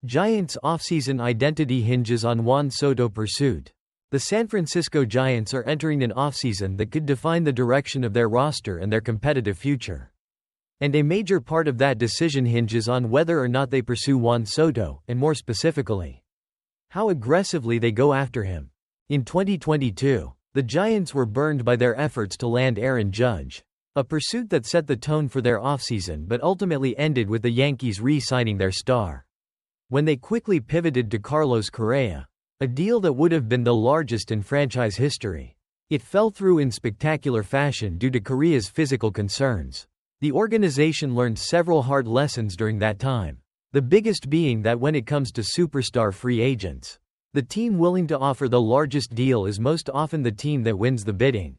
Giants' offseason identity hinges on Juan Soto pursuit. The San Francisco Giants are entering an offseason that could define the direction of their roster and their competitive future. And a major part of that decision hinges on whether or not they pursue Juan Soto, and more specifically, how aggressively they go after him. In 2022, the Giants were burned by their efforts to land Aaron Judge, a pursuit that set the tone for their offseason but ultimately ended with the Yankees re-signing their star. When they quickly pivoted to Carlos Correa, a deal that would have been the largest in franchise history, it fell through in spectacular fashion due to Correa's physical concerns. The organization learned several hard lessons during that time, the biggest being that when it comes to superstar free agents, the team willing to offer the largest deal is most often the team that wins the bidding.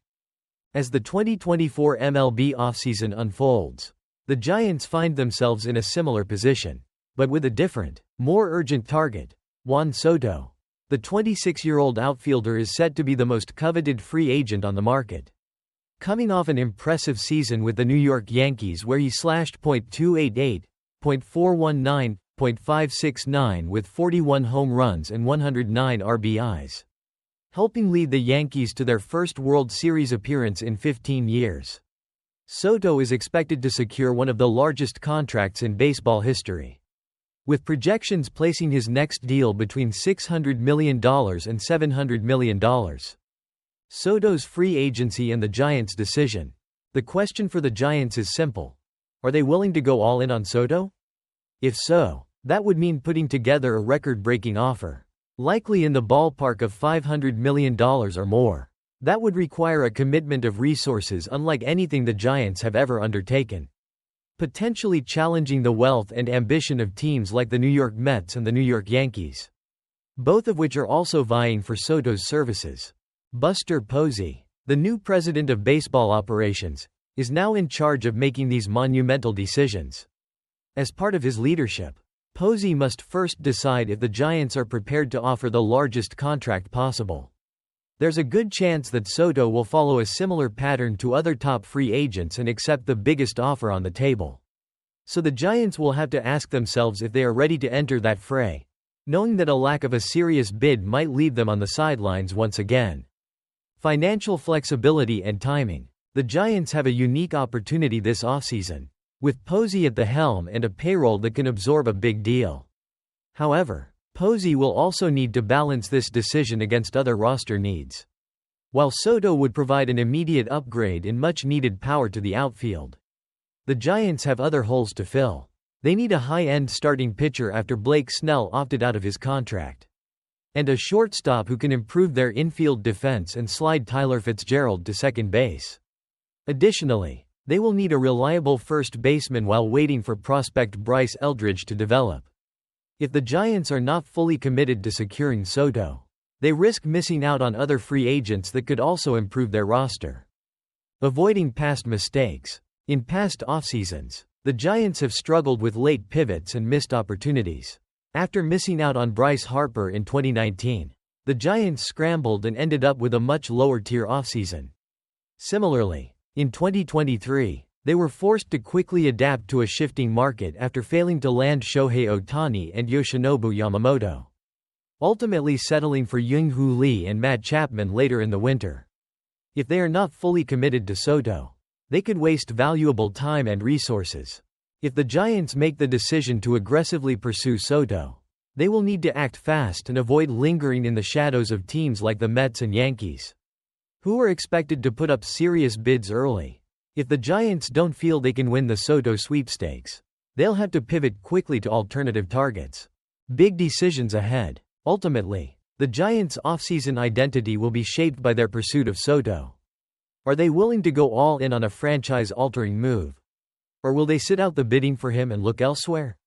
As the 2024 MLB offseason unfolds, the Giants find themselves in a similar position, but with a different, more urgent target: Juan Soto. The 26-year-old outfielder is set to be the most coveted free agent on the market. Coming off an impressive season with the New York Yankees where he slashed .288, .419, .569 with 41 home runs and 109 RBIs, helping lead the Yankees to their first World Series appearance in 15 years. Soto is expected to secure one of the largest contracts in baseball history, with projections placing his next deal between $600 million and $700 million. Soto's free agency and the Giants' decision. The question for the Giants is simple: are they willing to go all in on Soto? If so, that would mean putting together a record-breaking offer, likely in the ballpark of $500 million or more. That would require a commitment of resources unlike anything the Giants have ever undertaken, potentially challenging the wealth and ambition of teams like the New York Mets and the New York Yankees, both of which are also vying for Soto's services. Buster Posey, the new president of baseball operations, is now in charge of making these monumental decisions. As part of his leadership, Posey must first decide if the Giants are prepared to offer the largest contract possible. There's a good chance that Soto will follow a similar pattern to other top free agents and accept the biggest offer on the table. So the Giants will have to ask themselves if they are ready to enter that fray, knowing that a lack of a serious bid might leave them on the sidelines once again. Financial flexibility and timing. The Giants have a unique opportunity this offseason, with Posey at the helm and a payroll that can absorb a big deal. However, Posey will also need to balance this decision against other roster needs. While Soto would provide an immediate upgrade in much-needed power to the outfield, the Giants have other holes to fill. They need a high-end starting pitcher after Blake Snell opted out of his contract, and a shortstop who can improve their infield defense and slide Tyler Fitzgerald to second base. Additionally, they will need a reliable first baseman while waiting for prospect Bryce Eldridge to develop. If the Giants are not fully committed to securing Soto, they risk missing out on other free agents that could also improve their roster. Avoiding past mistakes. In past offseasons, the Giants have struggled with late pivots and missed opportunities. After missing out on Bryce Harper in 2019, the Giants scrambled and ended up with a much lower-tier offseason. Similarly, in 2023, they were forced to quickly adapt to a shifting market after failing to land Shohei Ohtani and Yoshinobu Yamamoto, ultimately settling for Young-Hoo Lee and Matt Chapman later in the winter. If they are not fully committed to Soto, they could waste valuable time and resources. If the Giants make the decision to aggressively pursue Soto, they will need to act fast and avoid lingering in the shadows of teams like the Mets and Yankees, who are expected to put up serious bids early. If the Giants don't feel they can win the Soto sweepstakes, they'll have to pivot quickly to alternative targets. Big decisions ahead. Ultimately, the Giants' offseason identity will be shaped by their pursuit of Soto. Are they willing to go all in on a franchise-altering move? Or will they sit out the bidding for him and look elsewhere?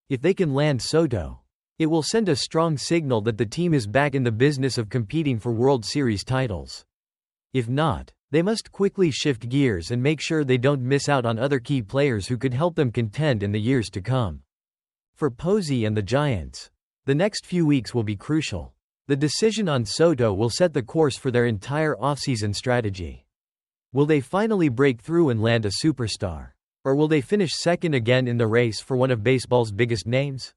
If they can land Soto, it will send a strong signal that the team is back in the business of competing for World Series titles. If not, they must quickly shift gears and make sure they don't miss out on other key players who could help them contend in the years to come. For Posey and the Giants, the next few weeks will be crucial. The decision on Soto will set the course for their entire offseason strategy. Will they finally break through and land a superstar? Or will they finish second again in the race for one of baseball's biggest names?